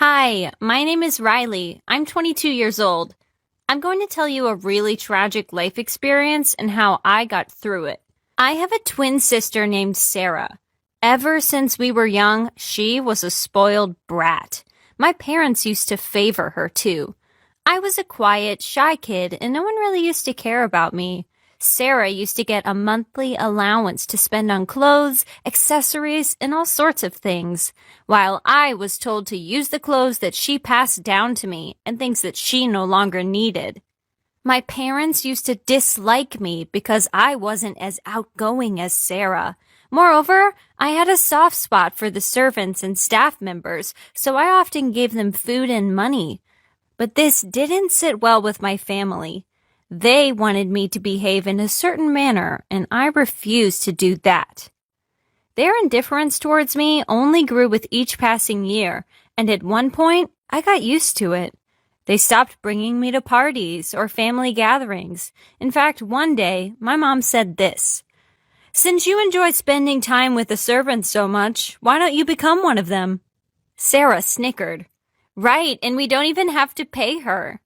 Hi, my name is Riley. I'm 22 years old. I'm going to tell you a really tragic life experience and how I got through it. I have a twin sister named Sarah. Ever since we were young, she was a spoiled brat. My parents used to favor her too. I was a quiet, shy kid, and no one really used to care about me. Sarah used to get a monthly allowance to spend on clothes, accessories, and all sorts of things, while I was told to use the clothes that she passed down to me and things that she no longer needed. My parents used to dislike me because I wasn't as outgoing as Sarah. Moreover, I had a soft spot for the servants and staff members, so I often gave them food and money. But this didn't sit well with my family. They wanted me to behave in a certain manner, and I refused to do that. Their indifference towards me only grew with each passing year, and at one point, I got used to it. They stopped bringing me to parties or family gatherings. In fact, one day, my mom said this: "Since you enjoy spending time with the servants so much, why don't you become one of them?" Sarah snickered. "Right, and we don't even have to pay her."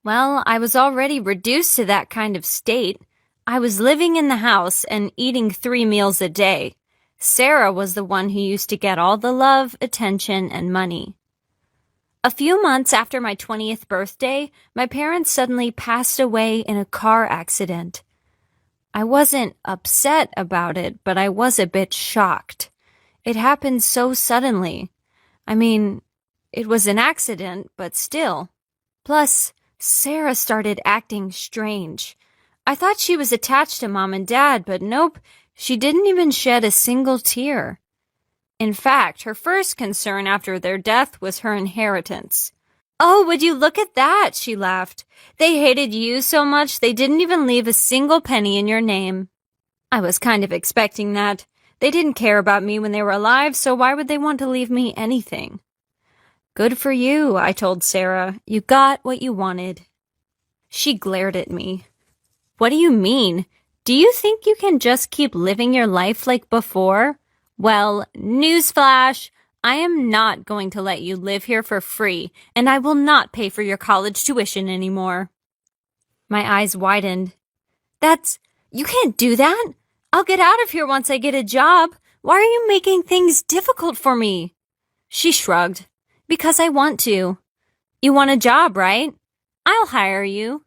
Well, I was already reduced to that kind of state. I was living in the house and eating 3 meals a day. Sarah was the one who used to get all the love, attention, and money. A few months after my 20th birthday, my parents suddenly passed away in a car accident. I wasn't upset about it, but I was a bit shocked. It happened so suddenly. I mean, it was an accident, but still. Plus, Sarah started acting strange. I thought she was attached to Mom and Dad, but nope, she didn't even shed a single tear. In fact, her first concern after their death was her inheritance. "Oh, would you look at that?" she laughed. "They hated you so much they didn't even leave a single penny in your name." I was kind of expecting that. They didn't care about me when they were alive, so why would they want to leave me anything? "Good for you," I told Sarah. "You got what you wanted." She glared at me. "What do you mean? Do you think you can just keep living your life like before? Well, newsflash, I am not going to let you live here for free, and I will not pay for your college tuition anymore." My eyes widened. You can't do that. I'll get out of here once I get a job. Why are you making things difficult for me?" She shrugged. "Because I want to." "You want a job, right? I'll hire you."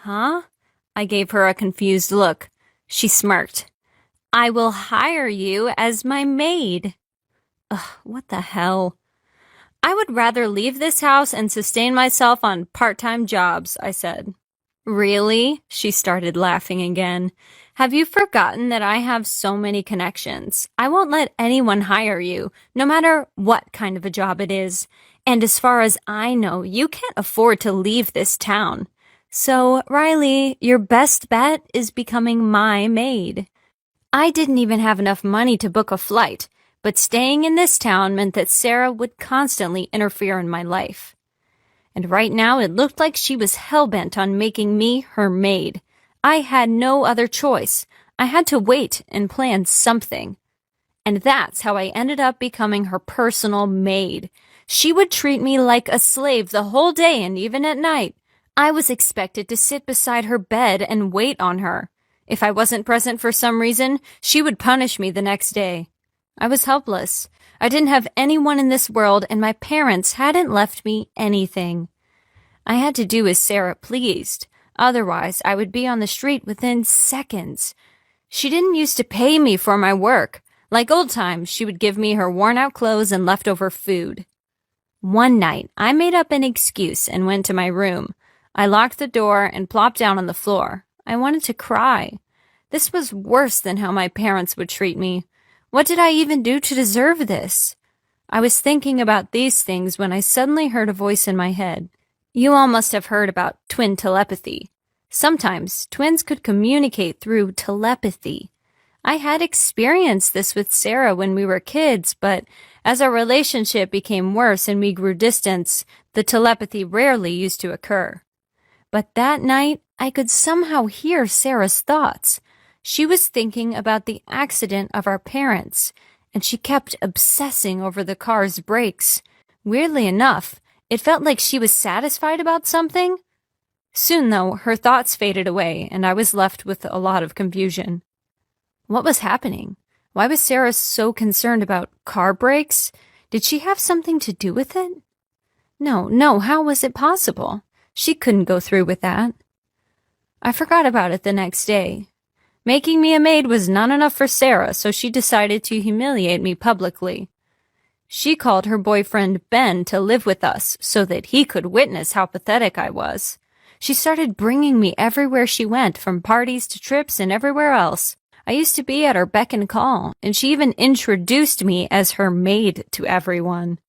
"Huh?" I gave her a confused look. She smirked. "I will hire you as my maid." Ugh, what the hell? "I would rather leave this house and sustain myself on part-time jobs," I said. "Really?" She started laughing again. "Have you forgotten that I have so many connections? I won't let anyone hire you, no matter what kind of a job it is. And as far as I know, you can't afford to leave this town. So, Riley, your best bet is becoming my maid." I didn't even have enough money to book a flight, but staying in this town meant that Sarah would constantly interfere in my life. And right now it looked like she was hell-bent on making me her maid. I had no other choice. I had to wait and plan something. And that's how I ended up becoming her personal maid. She would treat me like a slave the whole day and even at night. I was expected to sit beside her bed and wait on her. If I wasn't present for some reason, she would punish me the next day. I was helpless. I didn't have anyone in this world, and my parents hadn't left me anything. I had to do as Sarah pleased. Otherwise, I would be on the street within seconds. She didn't used to pay me for my work. Like old times, she would give me her worn-out clothes and leftover food. One night, I made up an excuse and went to my room. I locked the door and plopped down on the floor. I wanted to cry. This was worse than how my parents would treat me. What did I even do to deserve this? I was thinking about these things when I suddenly heard a voice in my head. You all must have heard about twin telepathy. Sometimes twins could communicate through telepathy. I had experienced this with Sarah when we were kids, but as our relationship became worse and we grew distant, the telepathy rarely used to occur. But that night, I could somehow hear Sarah's thoughts. She was thinking about the accident of our parents, and she kept obsessing over the car's brakes. Weirdly enough, it felt like she was satisfied about something. Soon, though, her thoughts faded away, and I was left with a lot of confusion. What was happening? Why was Sarah so concerned about car brakes? Did she have something to do with it? No, how was it possible? She couldn't go through with that. I forgot about it the next day. Making me a maid was not enough for Sarah, so she decided to humiliate me publicly. She called her boyfriend Ben to live with us so that he could witness how pathetic I was. She started bringing me everywhere she went, from parties to trips and everywhere else. I used to be at her beck and call, and she even introduced me as her maid to everyone.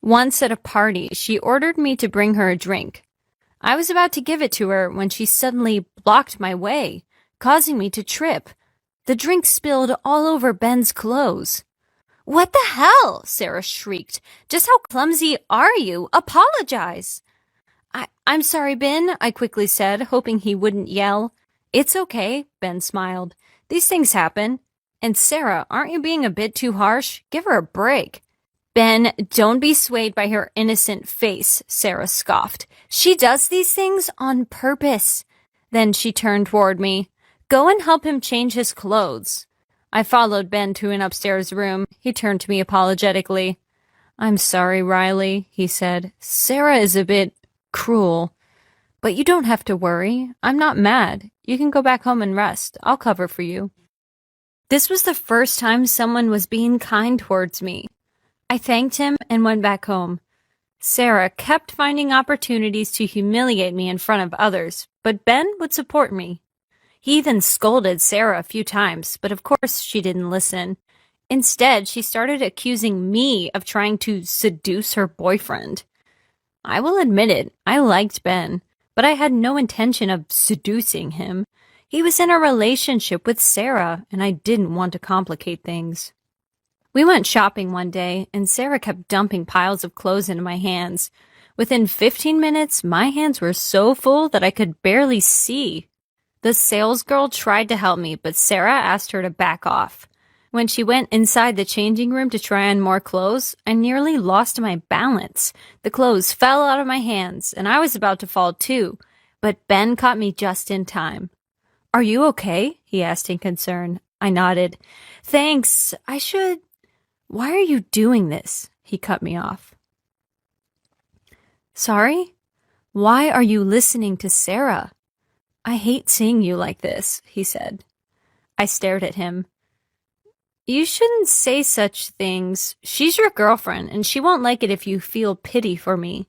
Once at a party, she ordered me to bring her a drink. I was about to give it to her when she suddenly blocked my way, causing me to trip. The drink spilled all over Ben's clothes. "What the hell?" Sarah shrieked. "Just how clumsy are you? Apologize." I'm sorry, Ben, I quickly said, hoping he wouldn't yell. "It's okay," Ben smiled. "These things happen. And Sarah, aren't you being a bit too harsh? Give her a break." "Ben, don't be swayed by her innocent face," Sarah scoffed. "She does these things on purpose." Then she turned toward me. "Go and help him change his clothes." I followed Ben to an upstairs room. He turned to me apologetically. "I'm sorry, Riley," he said. "Sarah is a bit cruel. But you don't have to worry. I'm not mad. You can go back home and rest. I'll cover for you." This was the first time someone was being kind towards me. I thanked him and went back home. Sarah kept finding opportunities to humiliate me in front of others, but Ben would support me. He even scolded Sarah a few times, but of course she didn't listen. Instead, she started accusing me of trying to seduce her boyfriend. I will admit it, I liked Ben, but I had no intention of seducing him. He was in a relationship with Sarah, and I didn't want to complicate things. We went shopping one day, and Sarah kept dumping piles of clothes into my hands. Within 15 minutes, my hands were so full that I could barely see. The salesgirl tried to help me, but Sarah asked her to back off. When she went inside the changing room to try on more clothes, I nearly lost my balance. The clothes fell out of my hands, and I was about to fall too, but Ben caught me just in time. "Are you okay?" he asked in concern. I nodded. "Thanks. Why are you doing this?" He cut me off. "Sorry? Why are you listening to Sarah?" "I hate seeing you like this," he said. I stared at him. "You shouldn't say such things. She's your girlfriend, and she won't like it if you feel pity for me."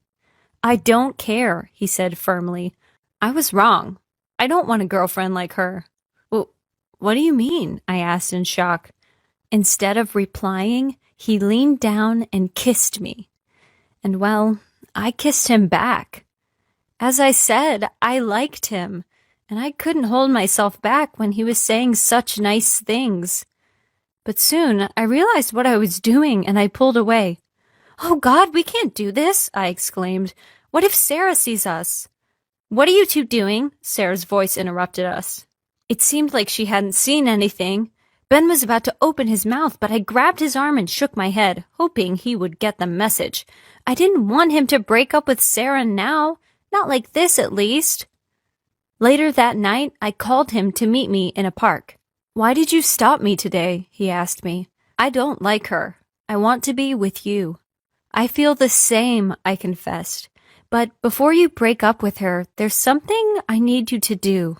"I don't care," he said firmly. "I was wrong. I don't want a girlfriend like her." "Well, what do you mean?" I asked in shock. Instead of replying, he leaned down and kissed me. And well, I kissed him back. As I said, I liked him, and I couldn't hold myself back when he was saying such nice things. But soon I realized what I was doing, and I pulled away. "Oh God, we can't do this," I exclaimed. "What if Sarah sees us?" "What are you two doing?" Sarah's voice interrupted us. It seemed like she hadn't seen anything. Ben was about to open his mouth, but I grabbed his arm and shook my head, hoping he would get the message. I didn't want him to break up with Sarah now. Not like this, at least. Later that night, I called him to meet me in a park. "Why did you stop me today?" he asked me. "I don't like her. I want to be with you." "I feel the same," I confessed. "But before you break up with her, there's something I need you to do."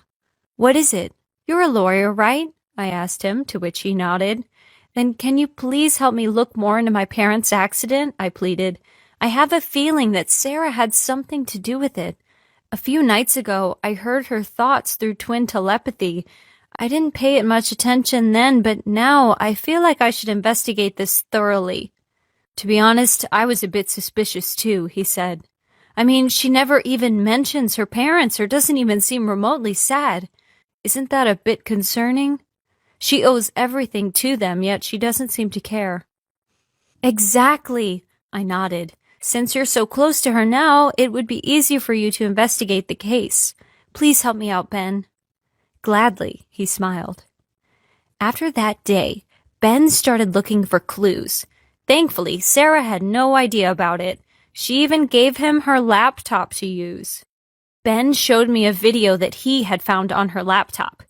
"What is it?" "You're a lawyer, right?" I asked him, to which he nodded. "Then can you please help me look more into my parents' accident?" I pleaded. "I have a feeling that Sarah had something to do with it. A few nights ago, I heard her thoughts through twin telepathy. I didn't pay it much attention then, but now I feel like I should investigate this thoroughly." "To be honest, I was a bit suspicious too," he said. "I mean, she never even mentions her parents or doesn't even seem remotely sad. Isn't that a bit concerning? She owes everything to them, yet she doesn't seem to care." "Exactly," I nodded. "Since you're so close to her now, it would be easier for you to investigate the case. Please help me out, Ben." "Gladly," he smiled. After that day, Ben started looking for clues. Thankfully, Sarah had no idea about it. She even gave him her laptop to use. Ben showed me a video that he had found on her laptop.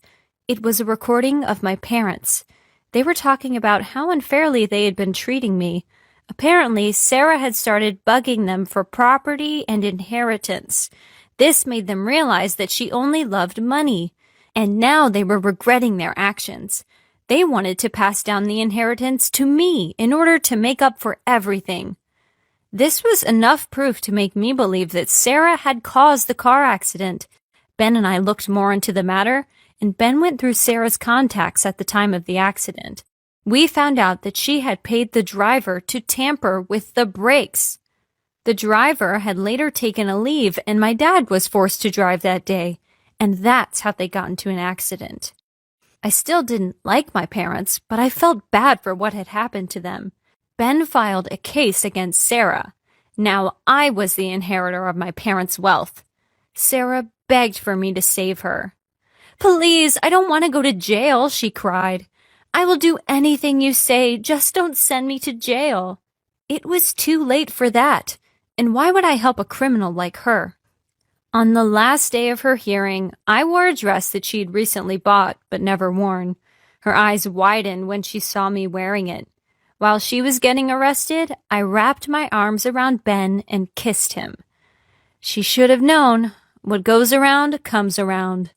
It was a recording of my parents. They were talking about how unfairly they had been treating me. Apparently, Sarah had started bugging them for property and inheritance. This made them realize that she only loved money, and now they were regretting their actions. They wanted to pass down the inheritance to me in order to make up for everything. This was enough proof to make me believe that Sarah had caused the car accident. Ben and I looked more into the matter, and Ben went through Sarah's contacts at the time of the accident. We found out that she had paid the driver to tamper with the brakes. The driver had later taken a leave, and my dad was forced to drive that day, and that's how they got into an accident. I still didn't like my parents, but I felt bad for what had happened to them. Ben filed a case against Sarah. Now I was the inheritor of my parents' wealth. Sarah begged for me to save her. "Please, I don't want to go to jail," she cried. "I will do anything you say, just don't send me to jail." It was too late for that, and why would I help a criminal like her? On the last day of her hearing, I wore a dress that she'd recently bought but never worn. Her eyes widened when she saw me wearing it. While she was getting arrested, I wrapped my arms around Ben and kissed him. She should have known. What goes around comes around.